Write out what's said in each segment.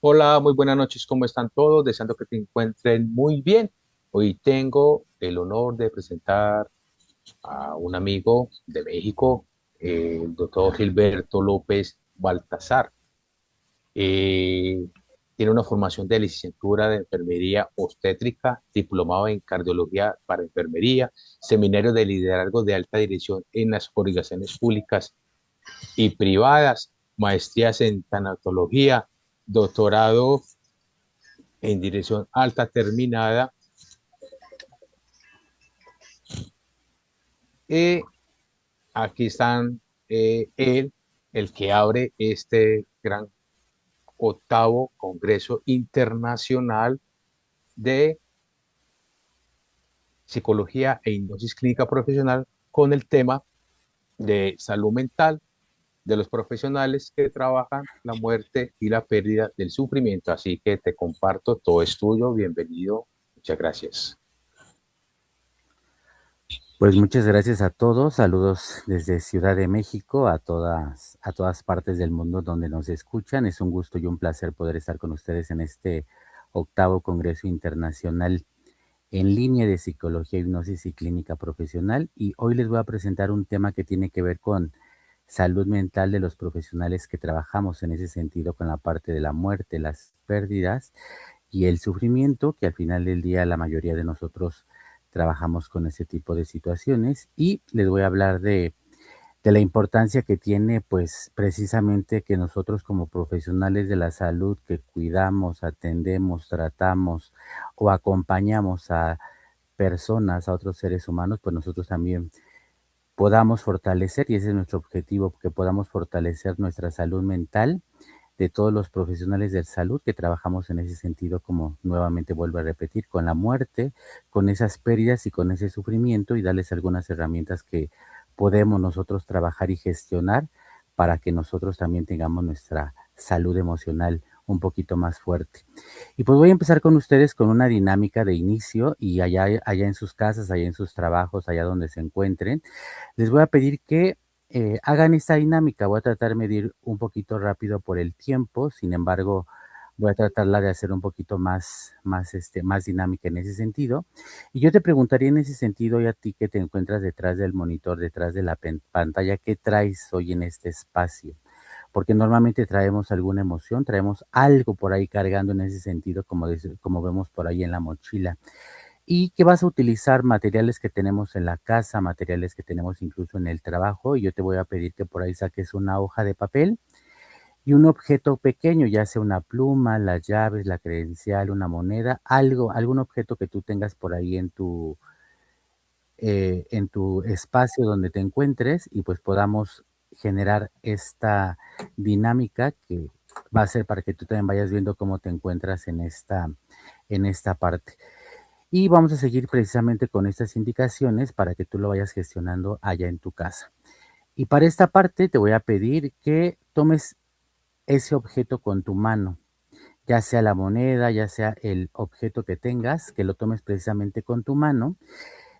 Hola, muy buenas noches, ¿cómo están todos? Deseando que te encuentren muy bien. Hoy tengo el honor de presentar a un amigo de México, el doctor Gilberto López Baltazar. Eh, Tiene una formación de licenciatura de enfermería obstétrica, diplomado en cardiología para enfermería, seminario de liderazgo de alta dirección en las organizaciones públicas y privadas, maestrías en tanatología, doctorado en dirección alta terminada. Y aquí están él, el que abre este gran octavo Congreso Internacional de Psicología e Hipnosis Clínica Profesional con el tema de salud mental de los profesionales que trabajan la muerte y la pérdida del sufrimiento. Así que te comparto todo estudio. Bienvenido. Muchas gracias. Pues muchas gracias a todos, saludos desde Ciudad de México a todas partes del mundo donde nos escuchan. Es un gusto y un placer poder estar con ustedes en este octavo Congreso Internacional en línea de Psicología, Hipnosis y Clínica Profesional. Y hoy les voy a presentar un tema que tiene que ver con salud mental de los profesionales que trabajamos en ese sentido con la parte de la muerte, las pérdidas y el sufrimiento, que al final del día la mayoría de nosotros trabajamos con ese tipo de situaciones. Y les voy a hablar de la importancia que tiene, pues precisamente que nosotros como profesionales de la salud que cuidamos, atendemos, tratamos o acompañamos a personas, a otros seres humanos, pues nosotros también podamos fortalecer, y ese es nuestro objetivo, que podamos fortalecer nuestra salud mental de todos los profesionales de salud que trabajamos en ese sentido, como nuevamente vuelvo a repetir, con la muerte, con esas pérdidas y con ese sufrimiento, y darles algunas herramientas que podemos nosotros trabajar y gestionar para que nosotros también tengamos nuestra salud emocional un poquito más fuerte. Y pues voy a empezar con ustedes con una dinámica de inicio, y allá en sus casas, allá en sus trabajos, allá donde se encuentren, les voy a pedir que hagan esta dinámica. Voy a tratar de medir un poquito rápido por el tiempo, sin embargo, voy a tratarla de hacer un poquito más dinámica en ese sentido. Y yo te preguntaría en ese sentido, y a ti que te encuentras detrás del monitor, detrás de la pantalla, ¿qué traes hoy en este espacio? Porque normalmente traemos alguna emoción, traemos algo por ahí cargando en ese sentido, como vemos por ahí en la mochila, y que vas a utilizar materiales que tenemos en la casa, materiales que tenemos incluso en el trabajo, y yo te voy a pedir que por ahí saques una hoja de papel y un objeto pequeño, ya sea una pluma, las llaves, la credencial, una moneda, algo, algún objeto que tú tengas por ahí en tu espacio donde te encuentres, y pues podamos generar esta dinámica que va a ser para que tú también vayas viendo cómo te encuentras en esta parte. Y vamos a seguir precisamente con estas indicaciones para que tú lo vayas gestionando allá en tu casa. Y para esta parte te voy a pedir que tomes ese objeto con tu mano, ya sea la moneda, ya sea el objeto que tengas, que lo tomes precisamente con tu mano,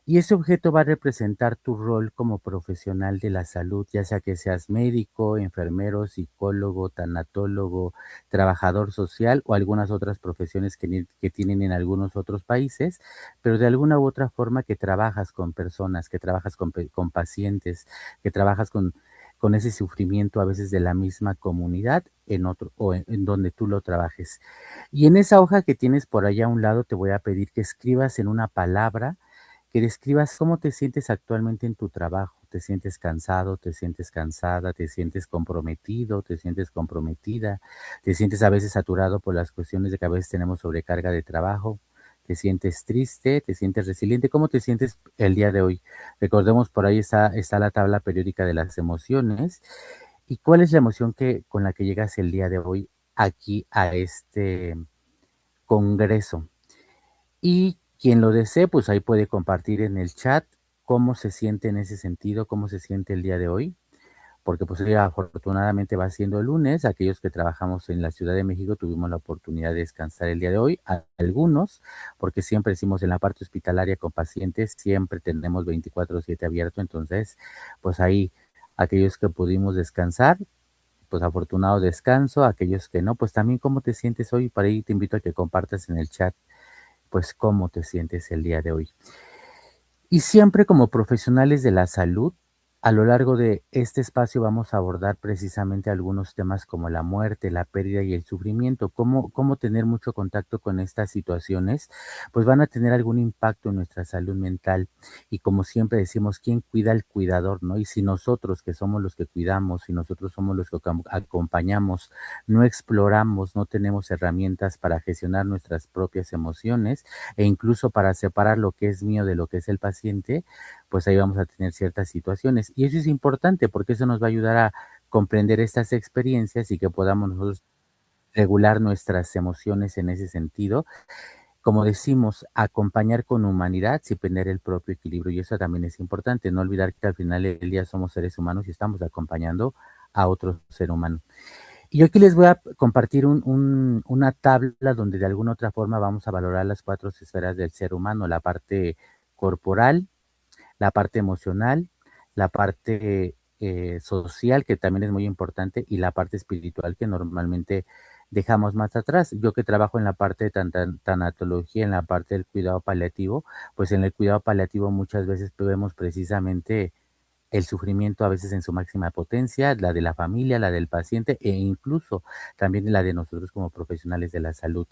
y ese objeto va a representar tu rol como profesional de la salud, ya sea que seas médico, enfermero, psicólogo, tanatólogo, trabajador social o algunas otras profesiones que tienen en algunos otros países, pero de alguna u otra forma que trabajas con personas, que trabajas con pacientes, que trabajas con ese sufrimiento a veces de la misma comunidad en otro o en donde tú lo trabajes. Y en esa hoja que tienes por allá a un lado te voy a pedir que escribas en una palabra, que describas cómo te sientes actualmente en tu trabajo. ¿Te sientes cansado? ¿Te sientes cansada? ¿Te sientes comprometido? ¿Te sientes comprometida? ¿Te sientes a veces saturado por las cuestiones de que a veces tenemos sobrecarga de trabajo? ¿Te sientes triste? ¿Te sientes resiliente? ¿Cómo te sientes el día de hoy? Recordemos, por ahí está la tabla periódica de las emociones. ¿Y cuál es la emoción con la que llegas el día de hoy aquí a este congreso? Y quien lo desee, pues ahí puede compartir en el chat cómo se siente en ese sentido, cómo se siente el día de hoy, porque pues hoy afortunadamente va siendo el lunes. Aquellos que trabajamos en la Ciudad de México tuvimos la oportunidad de descansar el día de hoy, algunos, porque siempre decimos en la parte hospitalaria con pacientes, siempre tenemos 24/7 abierto, entonces pues ahí aquellos que pudimos descansar, pues afortunado descanso, aquellos que no, pues también cómo te sientes hoy, para ahí te invito a que compartas en el chat, pues cómo te sientes el día de hoy. Y siempre como profesionales de la salud, a lo largo de este espacio vamos a abordar precisamente algunos temas como la muerte, la pérdida y el sufrimiento. Cómo tener mucho contacto con estas situaciones, pues van a tener algún impacto en nuestra salud mental. Y como siempre decimos, ¿quién cuida al cuidador, no? Y si nosotros, que somos los que cuidamos, si nosotros somos los que acompañamos, no exploramos, no tenemos herramientas para gestionar nuestras propias emociones, e incluso para separar lo que es mío de lo que es el paciente, pues ahí vamos a tener ciertas situaciones. Y eso es importante porque eso nos va a ayudar a comprender estas experiencias y que podamos nosotros regular nuestras emociones en ese sentido. Como decimos, acompañar con humanidad sin perder el propio equilibrio. Y eso también es importante, no olvidar que al final del día somos seres humanos y estamos acompañando a otro ser humano. Y yo aquí les voy a compartir una tabla donde de alguna otra forma vamos a valorar las cuatro esferas del ser humano: la parte corporal, la parte emocional, la parte social, que también es muy importante, y la parte espiritual, que normalmente dejamos más atrás. Yo que trabajo en la parte de tanatología, en la parte del cuidado paliativo, pues en el cuidado paliativo muchas veces vemos precisamente el sufrimiento a veces en su máxima potencia, la de la familia, la del paciente e incluso también la de nosotros como profesionales de la salud.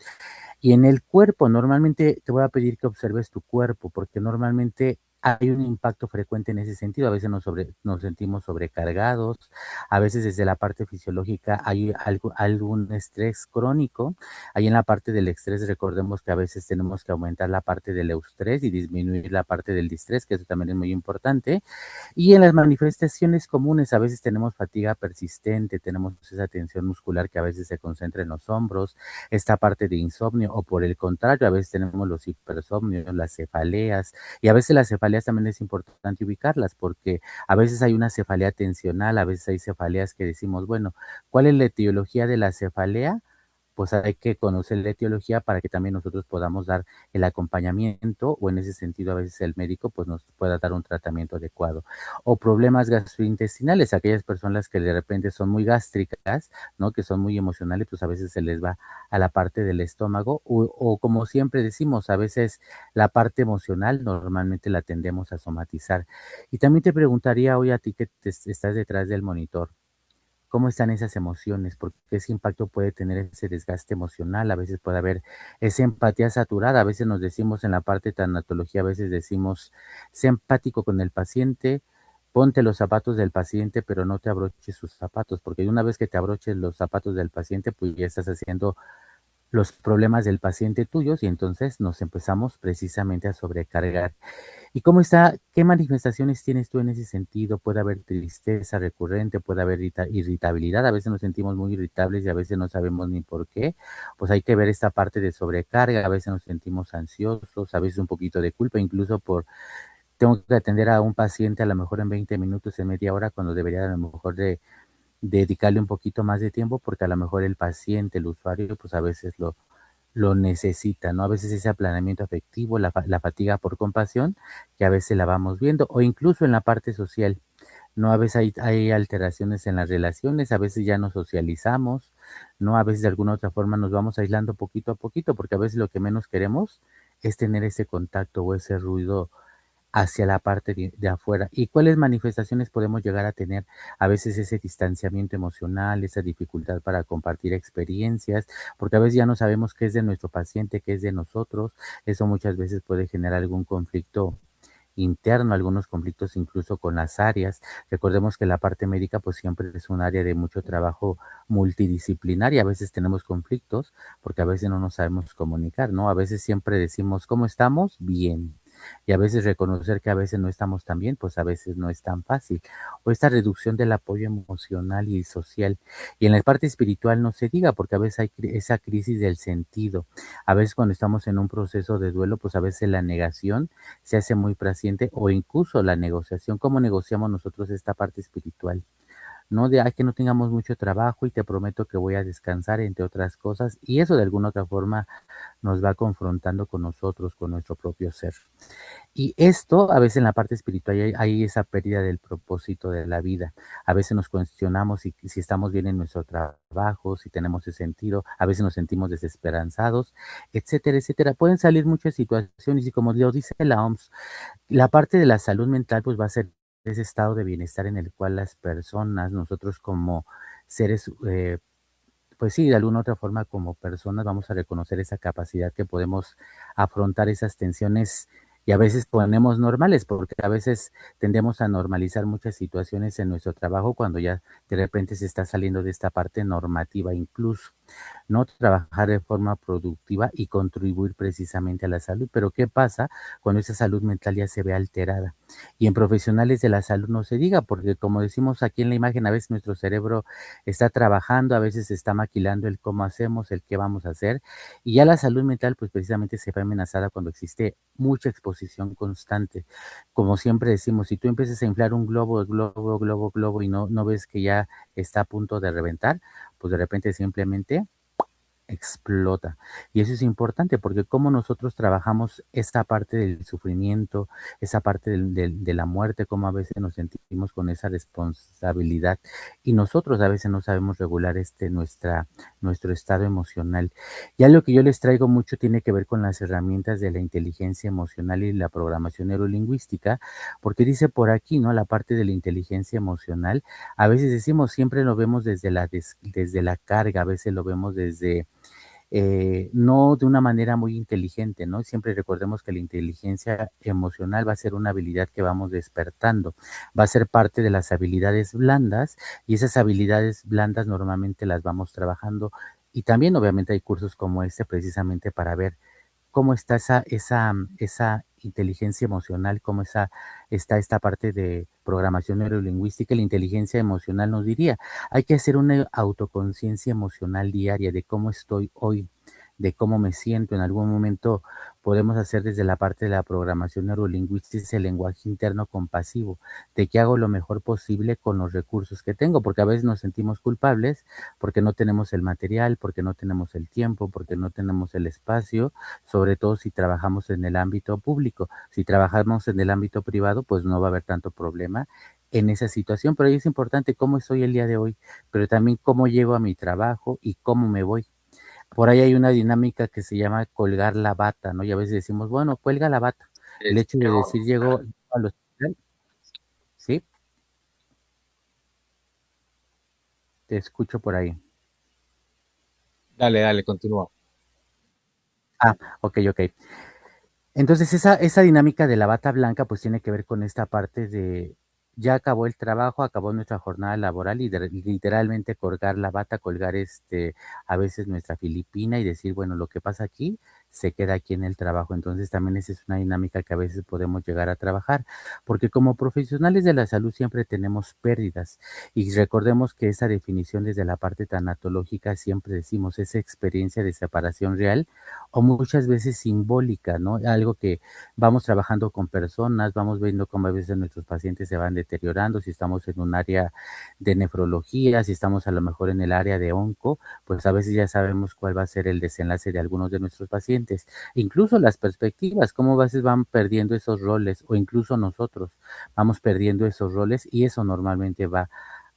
Y en el cuerpo, normalmente te voy a pedir que observes tu cuerpo, porque normalmente hay un impacto frecuente en ese sentido. A veces nos sentimos sobrecargados, a veces desde la parte fisiológica hay algún estrés crónico. Ahí en la parte del estrés, recordemos que a veces tenemos que aumentar la parte del eustrés y disminuir la parte del distrés, que eso también es muy importante. Y en las manifestaciones comunes, a veces tenemos fatiga persistente, tenemos esa tensión muscular que a veces se concentra en los hombros, esta parte de insomnio, o por el contrario, a veces tenemos los hipersomnios, las cefaleas, y a veces las cefaleas también es importante ubicarlas, porque a veces hay una cefalea tensional, a veces hay cefaleas que decimos, bueno, ¿cuál es la etiología de la cefalea? Pues hay que conocer la etiología para que también nosotros podamos dar el acompañamiento, o en ese sentido a veces el médico pues nos pueda dar un tratamiento adecuado. O problemas gastrointestinales, aquellas personas que de repente son muy gástricas, ¿no? Que son muy emocionales, pues a veces se les va a la parte del estómago, o como siempre decimos, a veces la parte emocional normalmente la tendemos a somatizar. Y también te preguntaría hoy a ti que estás detrás del monitor, ¿cómo están esas emociones? Porque ese impacto puede tener ese desgaste emocional, a veces puede haber esa empatía saturada, a veces nos decimos en la parte de tanatología, a veces decimos, sé empático con el paciente, ponte los zapatos del paciente, pero no te abroches sus zapatos, porque una vez que te abroches los zapatos del paciente, pues ya estás haciendo los problemas del paciente tuyos y entonces nos empezamos precisamente a sobrecargar. ¿Y cómo está? ¿Qué manifestaciones tienes tú en ese sentido? Puede haber tristeza recurrente, puede haber irritabilidad, a veces nos sentimos muy irritables y a veces no sabemos ni por qué. Pues hay que ver esta parte de sobrecarga, a veces nos sentimos ansiosos, a veces un poquito de culpa, incluso tengo que atender a un paciente a lo mejor en 20 minutos, en media hora, cuando debería a lo mejor de dedicarle un poquito más de tiempo, porque a lo mejor el paciente, el usuario, pues a veces lo necesita, ¿no? A veces ese aplanamiento afectivo, la fatiga por compasión, que a veces la vamos viendo, o incluso en la parte social, ¿no? A veces hay alteraciones en las relaciones, a veces ya no socializamos, ¿no? A veces de alguna otra forma nos vamos aislando poquito a poquito, porque a veces lo que menos queremos es tener ese contacto o ese ruido hacia la parte de afuera. ¿Y cuáles manifestaciones podemos llegar a tener? A veces ese distanciamiento emocional, esa dificultad para compartir experiencias, porque a veces ya no sabemos qué es de nuestro paciente, qué es de nosotros. Eso muchas veces puede generar algún conflicto interno, algunos conflictos incluso con las áreas. Recordemos que la parte médica pues siempre es un área de mucho trabajo multidisciplinar y a veces tenemos conflictos porque a veces no nos sabemos comunicar, ¿no? A veces siempre decimos, ¿cómo estamos? Bien. Y a veces reconocer que a veces no estamos tan bien, pues a veces no es tan fácil. O esta reducción del apoyo emocional y social. Y en la parte espiritual no se diga, porque a veces hay esa crisis del sentido. A veces cuando estamos en un proceso de duelo, pues a veces la negación se hace muy presente, o incluso la negociación. ¿Cómo negociamos nosotros esta parte espiritual? ¿no? De ay, que no tengamos mucho trabajo y te prometo que voy a descansar, entre otras cosas, y eso de alguna otra forma nos va confrontando con nosotros, con nuestro propio ser. Y esto, a veces en la parte espiritual hay esa pérdida del propósito de la vida. A veces nos cuestionamos si estamos bien en nuestro trabajo, si tenemos ese sentido, a veces nos sentimos desesperanzados, etcétera, etcétera. Pueden salir muchas situaciones y como lo dice la OMS, la parte de la salud mental pues va a ser ese estado de bienestar en el cual las personas, nosotros como seres pues sí, de alguna u otra forma como personas vamos a reconocer esa capacidad que podemos afrontar esas tensiones y a veces ponemos normales, porque a veces tendemos a normalizar muchas situaciones en nuestro trabajo cuando ya de repente se está saliendo de esta parte normativa incluso, ¿no? Trabajar de forma productiva y contribuir precisamente a la salud. Pero ¿qué pasa cuando esa salud mental ya se ve alterada? Y en profesionales de la salud no se diga, porque como decimos aquí en la imagen, a veces nuestro cerebro está trabajando, a veces está maquilando el cómo hacemos, el qué vamos a hacer, y ya la salud mental pues precisamente se ve amenazada cuando existe mucha exposición constante. Como siempre decimos, si tú empiezas a inflar un globo, globo, globo, globo y no ves que ya está a punto de reventar, pues de repente simplemente explota. Y eso es importante porque como nosotros trabajamos esta parte del sufrimiento, esa parte de la muerte, como a veces nos sentimos con esa responsabilidad y nosotros a veces no sabemos regular nuestro estado emocional. Ya lo que yo les traigo mucho tiene que ver con las herramientas de la inteligencia emocional y la programación neurolingüística, porque dice por aquí, ¿no? La parte de la inteligencia emocional, a veces decimos, siempre lo vemos desde la carga, a veces lo vemos desde no de una manera muy inteligente, ¿no? Siempre recordemos que la inteligencia emocional va a ser una habilidad que vamos despertando, va a ser parte de las habilidades blandas y esas habilidades blandas normalmente las vamos trabajando y también obviamente hay cursos como este precisamente para ver cómo está esa inteligencia emocional, cómo está esta parte de programación neurolingüística. La inteligencia emocional nos diría, hay que hacer una autoconciencia emocional diaria de cómo estoy hoy, de cómo me siento. En algún momento podemos hacer desde la parte de la programación neurolingüística ese lenguaje interno compasivo, de que hago lo mejor posible con los recursos que tengo, porque a veces nos sentimos culpables porque no tenemos el material, porque no tenemos el tiempo, porque no tenemos el espacio, sobre todo si trabajamos en el ámbito público. Si trabajamos en el ámbito privado, pues no va a haber tanto problema en esa situación, pero ahí es importante cómo estoy el día de hoy, pero también cómo llego a mi trabajo y cómo me voy. Por ahí hay una dinámica que se llama colgar la bata, ¿no? Y a veces decimos, bueno, cuelga la bata. El hecho de decir llego al hospital, ¿sí? Te escucho por ahí. Dale, dale, continúa. Ah, ok, ok. Entonces, esa dinámica de la bata blanca, pues tiene que ver con esta parte de ya acabó el trabajo, acabó nuestra jornada laboral y literalmente colgar la bata, colgar a veces nuestra filipina y decir, bueno, lo que pasa aquí se queda aquí en el trabajo. Entonces, también esa es una dinámica que a veces podemos llegar a trabajar, porque como profesionales de la salud siempre tenemos pérdidas y recordemos que esa definición desde la parte tanatológica siempre decimos esa experiencia de separación real o muchas veces simbólica, ¿no? Algo que vamos trabajando con personas, vamos viendo cómo a veces nuestros pacientes se van deteriorando, si estamos en un área de nefrología, si estamos a lo mejor en el área de onco, pues a veces ya sabemos cuál va a ser el desenlace de algunos de nuestros pacientes. Incluso las perspectivas, cómo a veces van perdiendo esos roles o incluso nosotros vamos perdiendo esos roles y eso normalmente va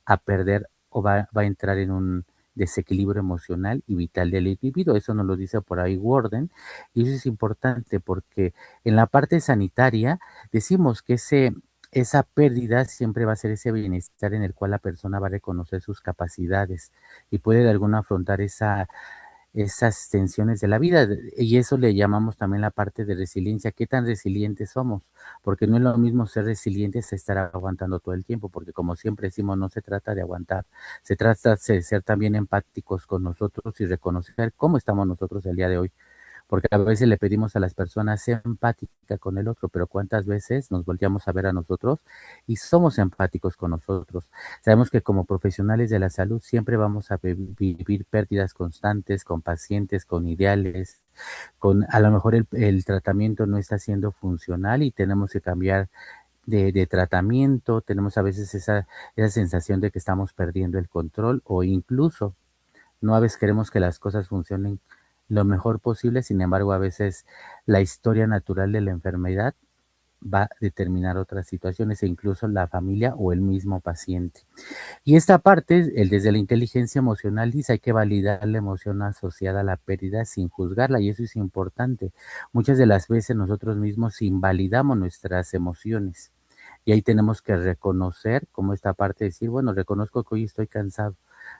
a perder o va a entrar en un desequilibrio emocional y vital del individuo. Eso nos lo dice por ahí Warden y eso es importante porque en la parte sanitaria decimos que esa pérdida siempre va a ser ese bienestar en el cual la persona va a reconocer sus capacidades y puede de alguna afrontar esas tensiones de la vida. Y eso le llamamos también la parte de resiliencia. ¿Qué tan resilientes somos? Porque no es lo mismo ser resilientes a estar aguantando todo el tiempo, porque como siempre decimos, no se trata de aguantar, se trata de ser también empáticos con nosotros y reconocer cómo estamos nosotros el día de hoy. Porque a veces le pedimos a las personas ser empática con el otro, pero cuántas veces nos volteamos a ver a nosotros y somos empáticos con nosotros. Sabemos que como profesionales de la salud siempre vamos a vivir pérdidas constantes con pacientes, con ideales, con a lo mejor el tratamiento no está siendo funcional y tenemos que cambiar de tratamiento, tenemos a veces esa sensación de que estamos perdiendo el control o incluso no a veces queremos que las cosas funcionen lo mejor posible, sin embargo a veces la historia natural de la enfermedad va a determinar otras situaciones e incluso la familia o el mismo paciente. Y esta parte, desde la inteligencia emocional, dice hay que validar la emoción asociada a la pérdida sin juzgarla, y eso es importante. Muchas de las veces nosotros mismos invalidamos nuestras emociones, y ahí tenemos que reconocer como esta parte de decir, bueno, reconozco que hoy estoy cansado,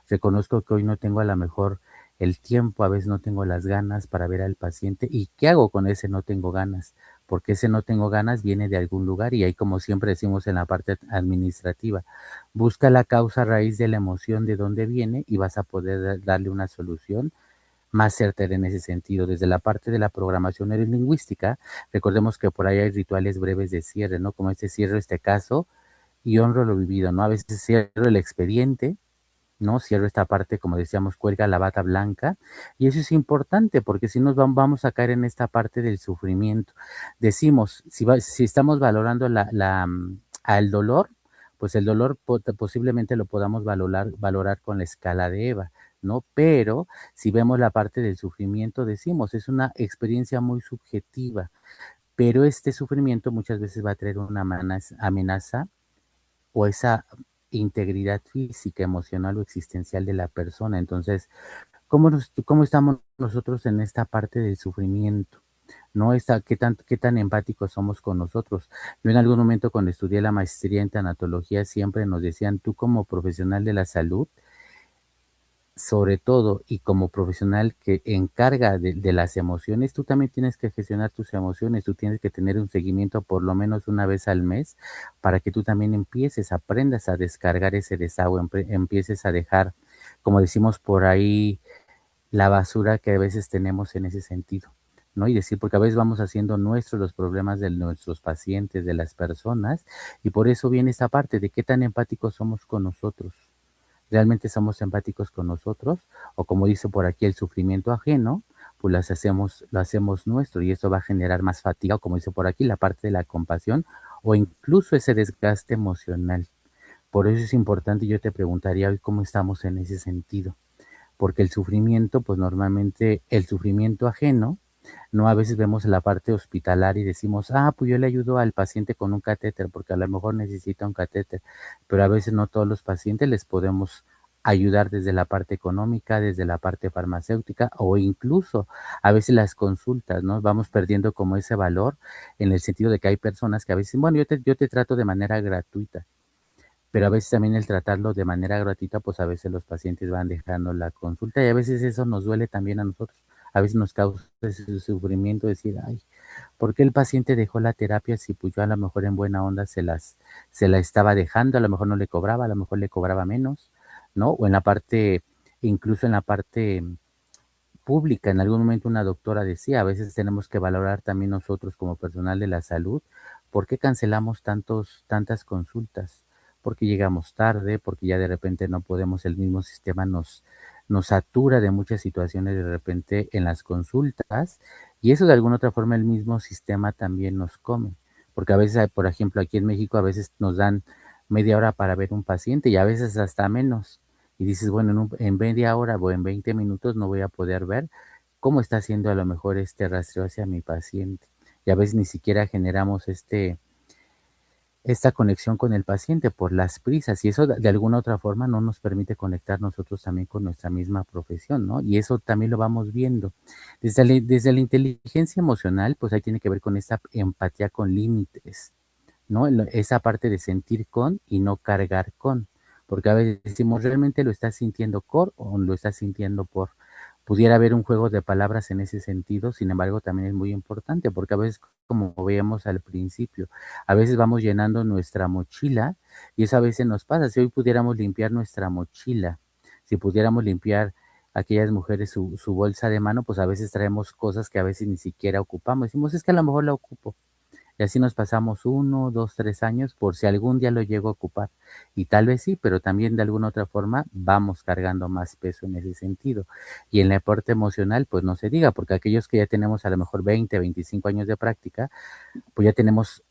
reconozco que hoy no tengo a lo mejor el tiempo, a veces no tengo las ganas para ver al paciente. ¿Y qué hago con ese no tengo ganas? Porque ese no tengo ganas viene de algún lugar y ahí como siempre decimos en la parte administrativa, busca la causa raíz de la emoción de dónde viene y vas a poder darle una solución más certera en ese sentido. Desde la parte de la programación neurolingüística, recordemos que por ahí hay rituales breves de cierre, ¿no? Como este cierro este caso y honro lo vivido, ¿no? A veces cierro el expediente, ¿no? Cierro esta parte, como decíamos, cuelga la bata blanca, y eso es importante porque si nos vamos a caer en esta parte del sufrimiento. Decimos, si estamos valorando al dolor, pues el dolor posiblemente lo podamos valorar con la escala de Eva, ¿no? Pero si vemos la parte del sufrimiento, decimos, es una experiencia muy subjetiva, pero este sufrimiento muchas veces va a traer una amenaza o esa integridad física, emocional o existencial de la persona. Entonces, ¿cómo estamos nosotros en esta parte del sufrimiento? ¿No? ¿Qué tan empáticos somos con nosotros? Yo en algún momento cuando estudié la maestría en tanatología siempre nos decían, tú como profesional de la salud, sobre todo y como profesional que encarga de las emociones, tú también tienes que gestionar tus emociones, tú tienes que tener un seguimiento por lo menos una vez al mes para que tú también aprendas a descargar ese desagüe, empieces a dejar, como decimos por ahí, la basura que a veces tenemos en ese sentido, ¿no? Y decir, porque a veces vamos haciendo nuestros los problemas de nuestros pacientes, de las personas, y por eso viene esta parte de qué tan empáticos somos con nosotros. ¿Realmente somos empáticos con nosotros? O como dice por aquí, el sufrimiento ajeno, pues lo hacemos nuestro y eso va a generar más fatiga, o como dice por aquí, la parte de la compasión o incluso ese desgaste emocional. Por eso es importante, yo te preguntaría hoy cómo estamos en ese sentido, porque el sufrimiento, pues normalmente el sufrimiento ajeno, no a veces vemos la parte hospitalaria y decimos, pues yo le ayudo al paciente con un catéter porque a lo mejor necesita un catéter, pero a veces no todos los pacientes les podemos ayudar desde la parte económica, desde la parte farmacéutica o incluso a veces las consultas, ¿no? Vamos perdiendo como ese valor en el sentido de que hay personas que a veces, bueno, yo te trato de manera gratuita, pero a veces también el tratarlo de manera gratuita, pues a veces los pacientes van dejando la consulta y a veces eso nos duele también a nosotros. A veces nos causa ese sufrimiento decir, ay, ¿por qué el paciente dejó la terapia si pues yo a lo mejor en buena onda se la estaba dejando, a lo mejor no le cobraba, a lo mejor le cobraba menos, ¿no? O en la parte, incluso en la parte pública, en algún momento una doctora decía, a veces tenemos que valorar también nosotros como personal de la salud, ¿por qué cancelamos tantas consultas? Porque llegamos tarde, porque ya de repente no podemos, el mismo sistema nos satura de muchas situaciones de repente en las consultas, y eso de alguna otra forma el mismo sistema también nos come, porque a veces, por ejemplo, aquí en México a veces nos dan media hora para ver un paciente y a veces hasta menos y dices, bueno, en media hora o en 20 minutos no voy a poder ver cómo está haciendo a lo mejor este rastreo hacia mi paciente. Y a veces ni siquiera generamos esta conexión con el paciente por las prisas y eso de alguna otra forma no nos permite conectar nosotros también con nuestra misma profesión, ¿no? Y eso también lo vamos viendo. Desde la inteligencia emocional, pues ahí tiene que ver con esta empatía con límites, ¿no? Esa parte de sentir con y no cargar con, porque a veces decimos, ¿realmente lo estás sintiendo por o lo estás sintiendo por? Pudiera haber un juego de palabras en ese sentido, sin embargo, también es muy importante, porque a veces, como veíamos al principio, a veces vamos llenando nuestra mochila y eso a veces nos pasa. Si hoy pudiéramos limpiar nuestra mochila, si pudiéramos limpiar aquellas mujeres su bolsa de mano, pues a veces traemos cosas que a veces ni siquiera ocupamos. Decimos, es que a lo mejor la ocupo, y así nos pasamos 1, 2, 3 años por si algún día lo llego a ocupar. Y tal vez sí, pero también de alguna otra forma vamos cargando más peso en ese sentido. Y en la parte emocional, pues no se diga, porque aquellos que ya tenemos a lo mejor 20, 25 años de práctica, pues ya tenemos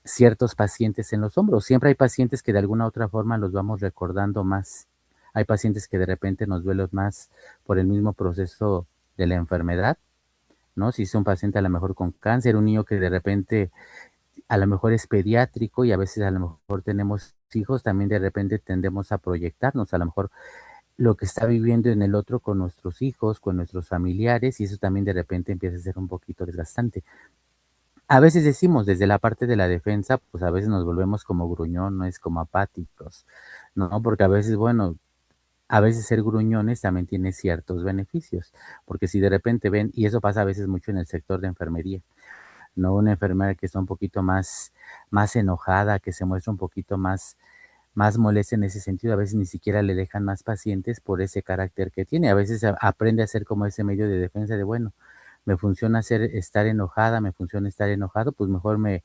ciertos pacientes en los hombros. Siempre hay pacientes que de alguna u otra forma los vamos recordando más. Hay pacientes que de repente nos duelen más por el mismo proceso de la enfermedad, ¿no? Si es un paciente a lo mejor con cáncer, un niño que de repente a lo mejor es pediátrico y a veces a lo mejor tenemos hijos, también de repente tendemos a proyectarnos, a lo mejor lo que está viviendo en el otro con nuestros hijos, con nuestros familiares, y eso también de repente empieza a ser un poquito desgastante. A veces decimos desde la parte de la defensa, pues a veces nos volvemos como gruñones, como apáticos, ¿no? Porque a veces, bueno, a veces ser gruñones también tiene ciertos beneficios, porque si de repente ven, y eso pasa a veces mucho en el sector de enfermería, ¿no? Una enfermera que está un poquito más enojada, que se muestra un poquito más molesta en ese sentido, a veces ni siquiera le dejan más pacientes por ese carácter que tiene. A veces aprende a ser como ese medio de defensa de, bueno, me funciona estar enojada, me funciona estar enojado, pues mejor me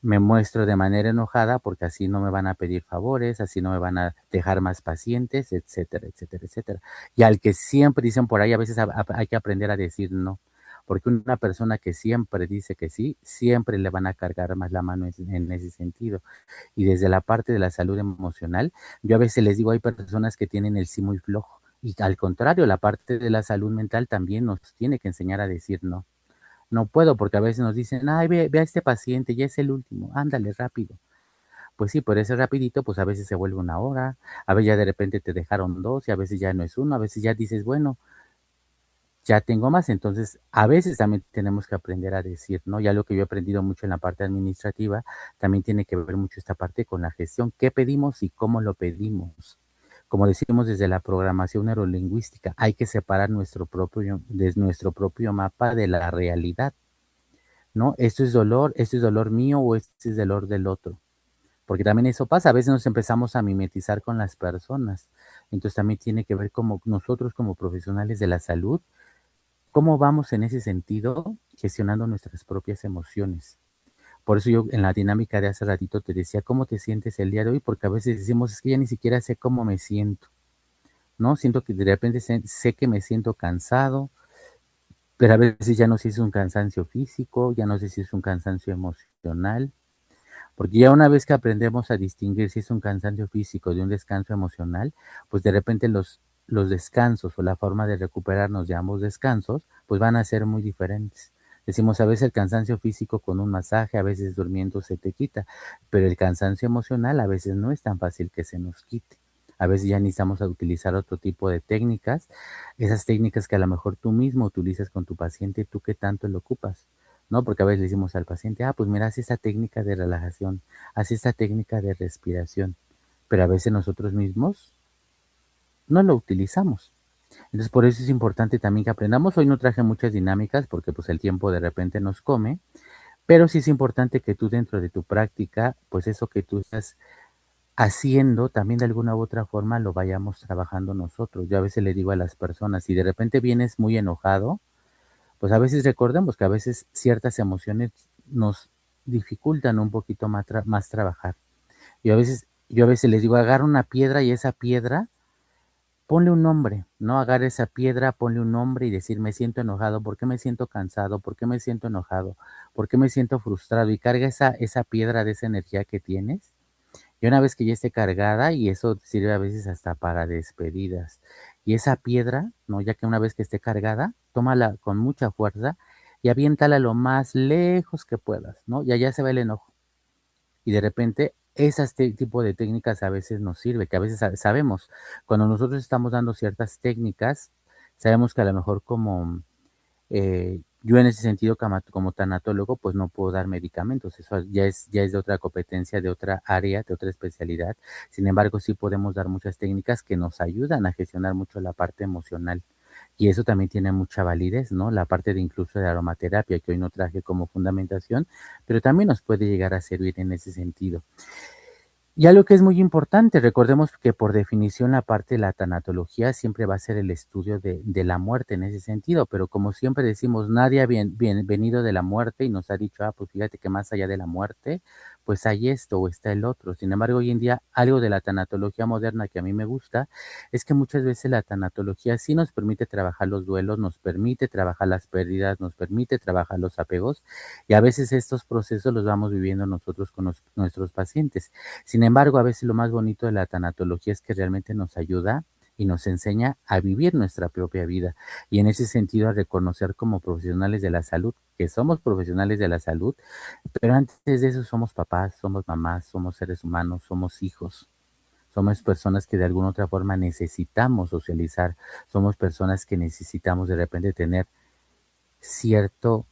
muestro de manera enojada porque así no me van a pedir favores, así no me van a dejar más pacientes, etcétera, etcétera, etcétera. Y al que siempre dicen por ahí, a veces hay que aprender a decir no, porque una persona que siempre dice que sí, siempre le van a cargar más la mano en ese sentido. Y desde la parte de la salud emocional, yo a veces les digo, hay personas que tienen el sí muy flojo. Y al contrario, la parte de la salud mental también nos tiene que enseñar a decir no. No puedo porque a veces nos dicen, ay, ve a este paciente, ya es el último, ándale rápido. Pues sí, por ese rapidito, pues a veces se vuelve una hora, a veces ya de repente te dejaron dos y a veces ya no es uno, a veces ya dices, bueno, ya tengo más. Entonces, a veces también tenemos que aprender a decir, ¿no? Ya lo que yo he aprendido mucho en la parte administrativa, también tiene que ver mucho esta parte con la gestión, qué pedimos y cómo lo pedimos. Como decimos desde la programación neurolingüística, hay que separar nuestro propio mapa de la realidad, ¿no? Esto es dolor mío o este es dolor del otro. Porque también eso pasa, a veces nos empezamos a mimetizar con las personas. Entonces también tiene que ver como nosotros como profesionales de la salud, cómo vamos en ese sentido gestionando nuestras propias emociones. Por eso yo en la dinámica de hace ratito te decía, ¿cómo te sientes el día de hoy? Porque a veces decimos, es que ya ni siquiera sé cómo me siento, ¿no? Siento que de repente sé que me siento cansado, pero a veces ya no sé si es un cansancio físico, ya no sé si es un cansancio emocional, porque ya una vez que aprendemos a distinguir si es un cansancio físico de un descanso emocional, pues de repente los descansos o la forma de recuperarnos de ambos descansos, pues van a ser muy diferentes. Decimos, a veces el cansancio físico con un masaje, a veces durmiendo se te quita, pero el cansancio emocional a veces no es tan fácil que se nos quite. A veces ya necesitamos a utilizar otro tipo de técnicas, esas técnicas que a lo mejor tú mismo utilizas con tu paciente, tú qué tanto lo ocupas. ¿No? Porque a veces le decimos al paciente, pues mira, haz esta técnica de relajación, haz esta técnica de respiración, pero a veces nosotros mismos no lo utilizamos. Entonces por eso es importante también que aprendamos. Hoy no traje muchas dinámicas porque pues el tiempo de repente nos come, pero sí es importante que tú dentro de tu práctica, pues eso que tú estás haciendo, también de alguna u otra forma lo vayamos trabajando nosotros. Yo a veces le digo a las personas, si de repente vienes muy enojado, pues a veces recordemos que a veces ciertas emociones nos dificultan un poquito más trabajar. Yo a veces les digo, agarra una piedra y esa piedra, ponle un nombre, ¿no? Agarra esa piedra, ponle un nombre y decir, me siento enojado, ¿por qué me siento cansado? ¿Por qué me siento enojado? ¿Por qué me siento frustrado? Y carga esa piedra de esa energía que tienes. Y una vez que ya esté cargada, y eso sirve a veces hasta para despedidas, y esa piedra, ¿no? Ya que una vez que esté cargada, tómala con mucha fuerza y aviéntala lo más lejos que puedas, ¿no? Y allá se va el enojo. Y de repente, tipo de técnicas a veces nos sirve, que a veces sabemos, cuando nosotros estamos dando ciertas técnicas, sabemos que a lo mejor como yo en ese sentido, como tanatólogo, pues no puedo dar medicamentos, eso ya es de otra competencia, de otra área, de otra especialidad. Sin embargo, sí podemos dar muchas técnicas que nos ayudan a gestionar mucho la parte emocional. Y eso también tiene mucha validez, ¿no? La parte de incluso de aromaterapia, que hoy no traje como fundamentación, pero también nos puede llegar a servir en ese sentido. Y algo que es muy importante, recordemos que por definición la parte de la tanatología siempre va a ser el estudio de la muerte en ese sentido, pero como siempre decimos, nadie ha venido de la muerte y nos ha dicho, pues fíjate que más allá de la muerte, pues hay esto o está el otro. Sin embargo, hoy en día algo de la tanatología moderna que a mí me gusta es que muchas veces la tanatología sí nos permite trabajar los duelos, nos permite trabajar las pérdidas, nos permite trabajar los apegos y a veces estos procesos los vamos viviendo nosotros con nuestros pacientes. Sin embargo, a veces lo más bonito de la tanatología es que realmente nos ayuda y nos enseña a vivir nuestra propia vida y en ese sentido a reconocer como profesionales de la salud, que somos profesionales de la salud, pero antes de eso somos papás, somos mamás, somos seres humanos, somos hijos. Somos personas que de alguna otra forma necesitamos socializar, somos personas que necesitamos de repente tener cierto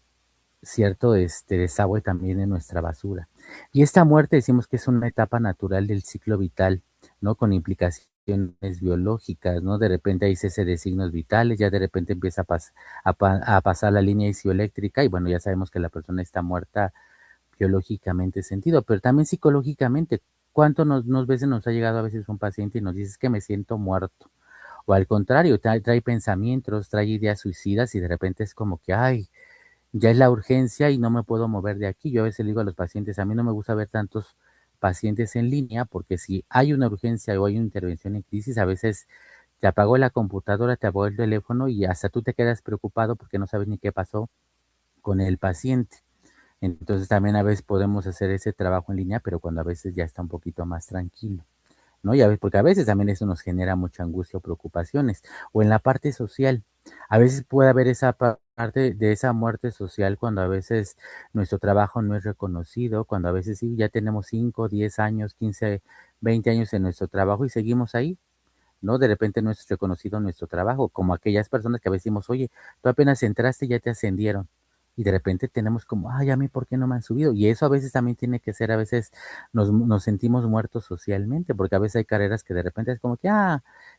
desagüe también en nuestra basura. Y esta muerte decimos que es una etapa natural del ciclo vital, ¿no? Con implicaciones biológicas, ¿no? De repente hay cese de signos vitales, ya de repente empieza a pasar la línea isioeléctrica y bueno, ya sabemos que la persona está muerta biológicamente sentido, pero también psicológicamente. ¿Cuántas veces nos ha llegado a veces un paciente y nos dice que me siento muerto? O al contrario, trae pensamientos, trae ideas suicidas y de repente es como que, ay, ya es la urgencia y no me puedo mover de aquí. Yo a veces le digo a los pacientes, a mí no me gusta ver tantos pacientes en línea porque si hay una urgencia o hay una intervención en crisis, a veces te apagó la computadora, te apagó el teléfono y hasta tú te quedas preocupado porque no sabes ni qué pasó con el paciente. Entonces también a veces podemos hacer ese trabajo en línea, pero cuando a veces ya está un poquito más tranquilo. ¿No? Ya ves, porque a veces también eso nos genera mucha angustia o preocupaciones. O en la parte social, a veces puede haber esa parte de esa muerte social cuando a veces nuestro trabajo no es reconocido, cuando a veces sí, ya tenemos 5, 10 años, 15, 20 años en nuestro trabajo y seguimos ahí, ¿no? De repente no es reconocido nuestro trabajo, como aquellas personas que a veces decimos, oye, tú apenas entraste y ya te ascendieron. Y de repente tenemos como, ay, a mí, ¿por qué no me han subido? Y eso a veces también tiene que ser, a veces nos sentimos muertos socialmente, porque a veces hay carreras que de repente es como que,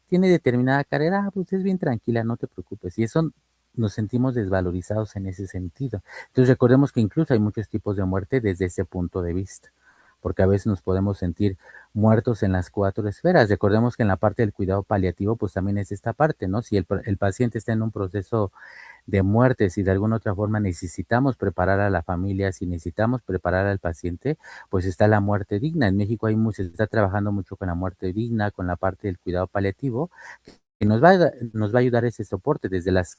tiene determinada carrera, pues es bien tranquila, no te preocupes. Y eso nos sentimos desvalorizados en ese sentido. Entonces recordemos que incluso hay muchos tipos de muerte desde ese punto de vista, porque a veces nos podemos sentir muertos en las 4 esferas. Recordemos que en la parte del cuidado paliativo, pues también es esta parte, ¿no? Si el paciente está en un proceso de muerte, si de alguna otra forma necesitamos preparar a la familia, si necesitamos preparar al paciente, pues está la muerte digna. En México se está trabajando mucho con la muerte digna, con la parte del cuidado paliativo, que nos va a ayudar ese soporte desde las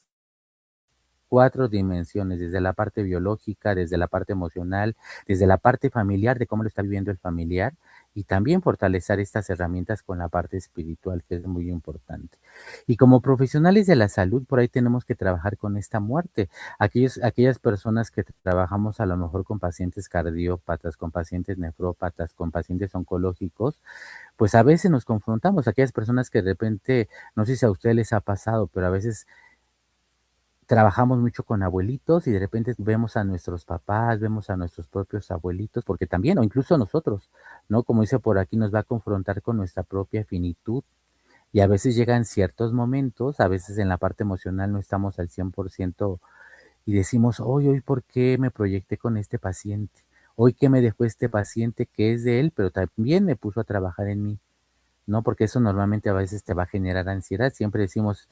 4 dimensiones, desde la parte biológica, desde la parte emocional, desde la parte familiar, de cómo lo está viviendo el familiar, y también fortalecer estas herramientas con la parte espiritual, que es muy importante. Y como profesionales de la salud, por ahí tenemos que trabajar con esta muerte. Aquellas personas que trabajamos a lo mejor con pacientes cardiópatas, con pacientes nefrópatas, con pacientes oncológicos, pues a veces nos confrontamos, aquellas personas que de repente, no sé si a ustedes les ha pasado, pero a veces trabajamos mucho con abuelitos y de repente vemos a nuestros papás, vemos a nuestros propios abuelitos, porque también, o incluso nosotros, ¿no? Como dice por aquí, nos va a confrontar con nuestra propia finitud y a veces llegan ciertos momentos, a veces en la parte emocional no estamos al 100% y decimos, hoy, ¿por qué me proyecté con este paciente? Hoy, ¿qué me dejó este paciente que es de él, pero también me puso a trabajar en mí? ¿No? Porque eso normalmente a veces te va a generar ansiedad. Siempre decimos,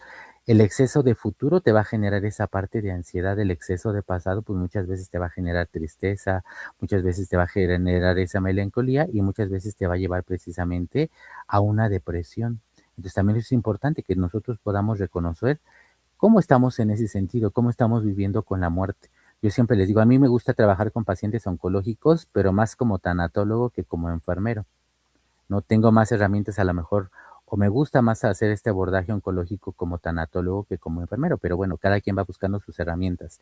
el exceso de futuro te va a generar esa parte de ansiedad, el exceso de pasado, pues muchas veces te va a generar tristeza, muchas veces te va a generar esa melancolía y muchas veces te va a llevar precisamente a una depresión. Entonces también es importante que nosotros podamos reconocer cómo estamos en ese sentido, cómo estamos viviendo con la muerte. Yo siempre les digo, a mí me gusta trabajar con pacientes oncológicos, pero más como tanatólogo que como enfermero. No tengo más herramientas a lo mejor, o me gusta más hacer este abordaje oncológico como tanatólogo que como enfermero, pero bueno, cada quien va buscando sus herramientas.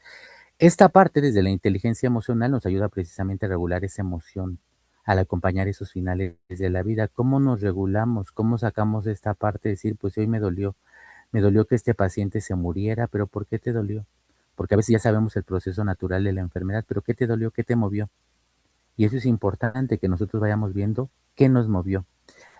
Esta parte desde la inteligencia emocional nos ayuda precisamente a regular esa emoción, al acompañar esos finales de la vida. ¿Cómo nos regulamos? ¿Cómo sacamos esta parte de decir, pues hoy me dolió que este paciente se muriera, pero ¿por qué te dolió? Porque a veces ya sabemos el proceso natural de la enfermedad, pero ¿qué te dolió? ¿Qué te movió? Y eso es importante que nosotros vayamos viendo qué nos movió.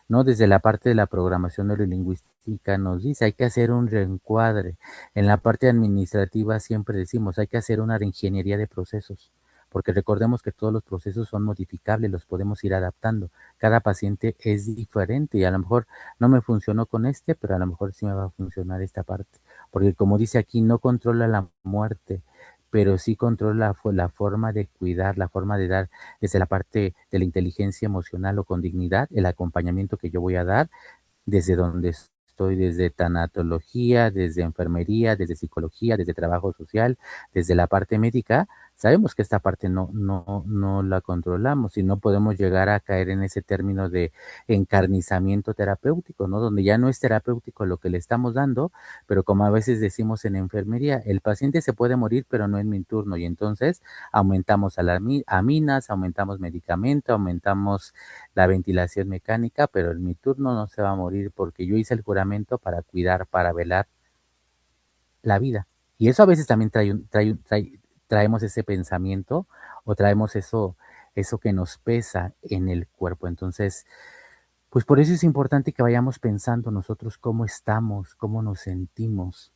¿No? Desde la parte de la programación neurolingüística nos dice, hay que hacer un reencuadre. En la parte administrativa siempre decimos, hay que hacer una reingeniería de procesos, porque recordemos que todos los procesos son modificables, los podemos ir adaptando. Cada paciente es diferente y a lo mejor no me funcionó con este, pero a lo mejor sí me va a funcionar esta parte, porque como dice aquí, no controla la muerte, pero sí controlo la forma de cuidar, la forma de dar desde la parte de la inteligencia emocional o con dignidad, el acompañamiento que yo voy a dar desde donde estoy, desde tanatología, desde enfermería, desde psicología, desde trabajo social, desde la parte médica. Sabemos que esta parte no la controlamos y no podemos llegar a caer en ese término de encarnizamiento terapéutico, ¿no? Donde ya no es terapéutico lo que le estamos dando, pero como a veces decimos en enfermería, el paciente se puede morir, pero no en mi turno, y entonces aumentamos aminas, aumentamos medicamento, aumentamos la ventilación mecánica, pero en mi turno no se va a morir porque yo hice el juramento para cuidar, para velar la vida. Y eso a veces también traemos ese pensamiento o traemos eso que nos pesa en el cuerpo. Entonces, pues por eso es importante que vayamos pensando nosotros cómo estamos, cómo nos sentimos,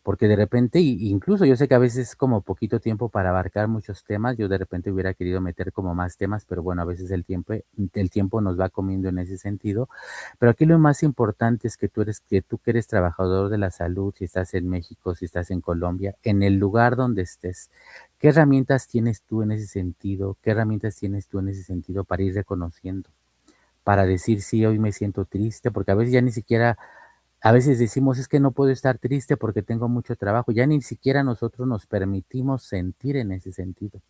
porque de repente, incluso yo sé que a veces es como poquito tiempo para abarcar muchos temas, yo de repente hubiera querido meter como más temas, pero bueno, a veces el tiempo nos va comiendo en ese sentido. Pero aquí lo más importante es que tú que eres trabajador de la salud, si estás en México, si estás en Colombia, en el lugar donde estés, ¿qué herramientas tienes tú en ese sentido? ¿Qué herramientas tienes tú en ese sentido para ir reconociendo? Para decir, sí, hoy me siento triste, porque a veces ya ni siquiera a veces decimos, es que no puedo estar triste porque tengo mucho trabajo. Ya ni siquiera nosotros nos permitimos sentir en ese sentido.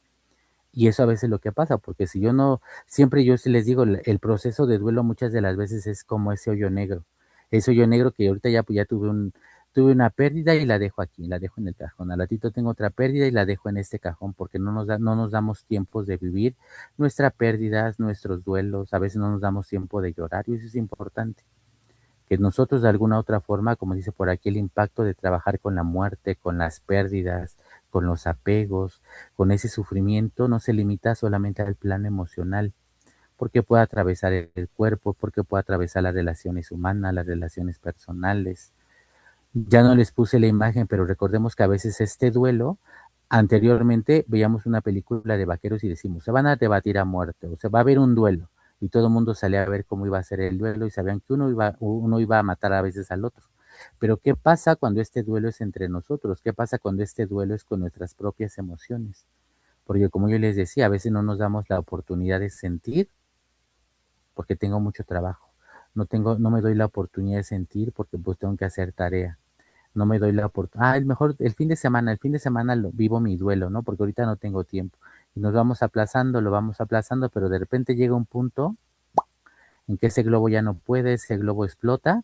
Y eso a veces es lo que pasa, porque si yo no, siempre yo sí les digo, el proceso de duelo muchas de las veces es como ese hoyo negro. Ese hoyo negro que ahorita ya tuve una pérdida y la dejo aquí, la dejo en el cajón. Al ratito tengo otra pérdida y la dejo en este cajón, porque no nos damos tiempos de vivir nuestras pérdidas, nuestros duelos, a veces no nos damos tiempo de llorar y eso es importante que nosotros de alguna otra forma, como dice por aquí, el impacto de trabajar con la muerte, con las pérdidas, con los apegos, con ese sufrimiento, no se limita solamente al plano emocional, porque puede atravesar el cuerpo, porque puede atravesar las relaciones humanas, las relaciones personales. Ya no les puse la imagen, pero recordemos que a veces este duelo, anteriormente veíamos una película de vaqueros y decimos, se van a debatir a muerte, o se va a haber un duelo, y todo el mundo salía a ver cómo iba a ser el duelo y sabían que uno iba a matar a veces al otro. Pero ¿qué pasa cuando este duelo es entre nosotros? ¿Qué pasa cuando este duelo es con nuestras propias emociones? Porque como yo les decía, a veces no nos damos la oportunidad de sentir porque tengo mucho trabajo. No me doy la oportunidad de sentir porque pues tengo que hacer tarea. No me doy la oportunidad. El fin de semana vivo mi duelo, ¿no? Porque ahorita no tengo tiempo. Y nos vamos aplazando, lo vamos aplazando, pero de repente llega un punto en que ese globo ya no puede, ese globo explota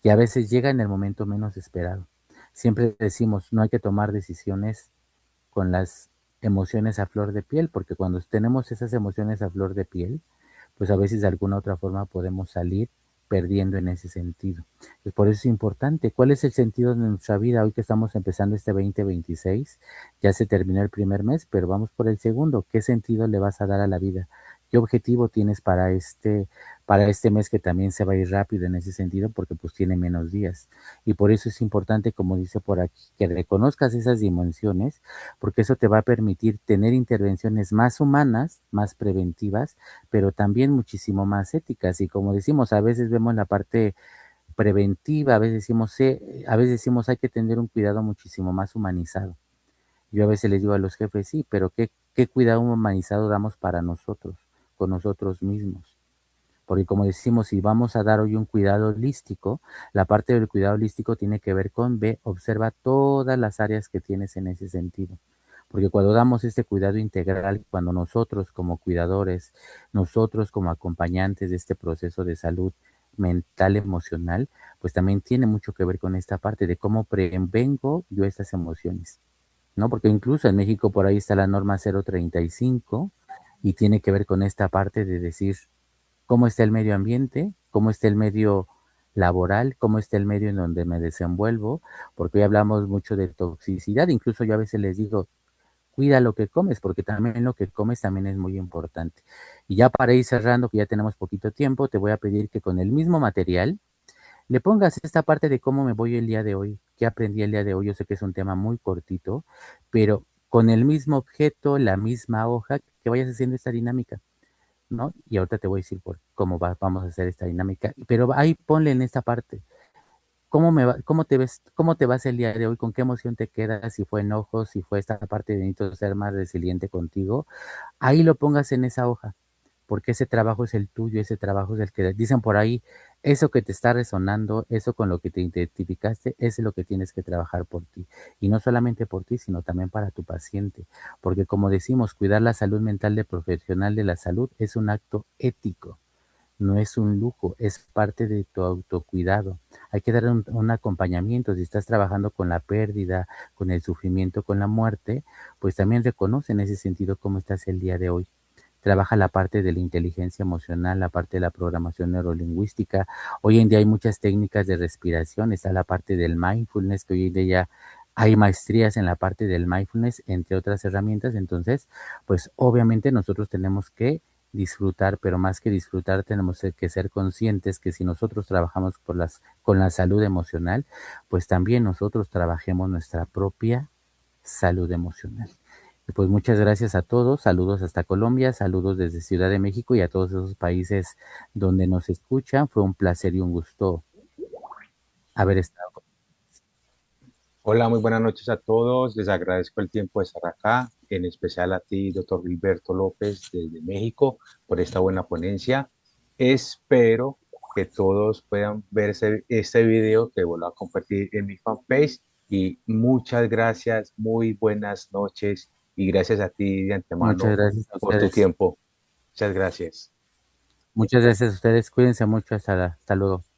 y a veces llega en el momento menos esperado. Siempre decimos, no hay que tomar decisiones con las emociones a flor de piel, porque cuando tenemos esas emociones a flor de piel, pues a veces de alguna otra forma podemos salir perdiendo en ese sentido. Pues por eso es importante, ¿cuál es el sentido de nuestra vida? Hoy que estamos empezando este 2026, ya se terminó el primer mes, pero vamos por el segundo. ¿Qué sentido le vas a dar a la vida? ¿Qué objetivo tienes para este mes que también se va a ir rápido en ese sentido porque pues tiene menos días? Y por eso es importante, como dice por aquí, que reconozcas esas dimensiones porque eso te va a permitir tener intervenciones más humanas, más preventivas, pero también muchísimo más éticas. Y como decimos, a veces vemos la parte preventiva, a veces decimos hay que tener un cuidado muchísimo más humanizado. Yo a veces les digo a los jefes, sí, pero ¿qué cuidado humanizado damos para nosotros, con nosotros mismos? Porque como decimos, si vamos a dar hoy un cuidado holístico, la parte del cuidado holístico tiene que ver con observa todas las áreas que tienes en ese sentido. Porque cuando damos este cuidado integral, cuando nosotros como cuidadores, nosotros como acompañantes de este proceso de salud mental, emocional, pues también tiene mucho que ver con esta parte de cómo prevengo yo estas emociones, ¿no? Porque incluso en México por ahí está la norma 035 y tiene que ver con esta parte de decir, cómo está el medio ambiente, cómo está el medio laboral, cómo está el medio en donde me desenvuelvo, porque hoy hablamos mucho de toxicidad, incluso yo a veces les digo, cuida lo que comes, porque también lo que comes también es muy importante. Y ya para ir cerrando, que ya tenemos poquito tiempo, te voy a pedir que con el mismo material le pongas esta parte de cómo me voy el día de hoy, qué aprendí el día de hoy. Yo sé que es un tema muy cortito, pero con el mismo objeto, la misma hoja, que vayas haciendo esta dinámica. ¿No? Y ahorita te voy a decir vamos a hacer esta dinámica, pero ahí ponle en esta parte, cómo te vas el día de hoy, con qué emoción te quedas, si fue enojo, si fue esta parte de necesito ser más resiliente contigo, ahí lo pongas en esa hoja, porque ese trabajo es el tuyo, ese trabajo es el que dicen por ahí, eso que te está resonando, eso con lo que te identificaste, es lo que tienes que trabajar por ti. Y no solamente por ti, sino también para tu paciente, porque como decimos, cuidar la salud mental de profesional de la salud es un acto ético, no es un lujo, es parte de tu autocuidado. Hay que dar un acompañamiento. Si estás trabajando con la pérdida, con el sufrimiento, con la muerte, pues también reconoce en ese sentido cómo estás el día de hoy. Trabaja la parte de la inteligencia emocional, la parte de la programación neurolingüística. Hoy en día hay muchas técnicas de respiración, está la parte del mindfulness, que hoy en día ya hay maestrías en la parte del mindfulness, entre otras herramientas. Entonces, pues obviamente nosotros tenemos que disfrutar, pero más que disfrutar tenemos que ser conscientes que si nosotros trabajamos con la salud emocional, pues también nosotros trabajemos nuestra propia salud emocional. Y pues muchas gracias a todos, saludos hasta Colombia, saludos desde Ciudad de México y a todos esos países donde nos escuchan. Fue un placer y un gusto haber estado. Hola, muy buenas noches a todos. Les agradezco el tiempo de estar acá, en especial a ti, doctor Gilberto López, desde México, por esta buena ponencia. Espero que todos puedan ver este video que vuelvo a compartir en mi fanpage. Y muchas gracias, muy buenas noches y gracias a ti de Muchas antemano gracias a por tu ustedes. tiempo. Muchas gracias. Muchas gracias a ustedes. Cuídense mucho. Hasta luego.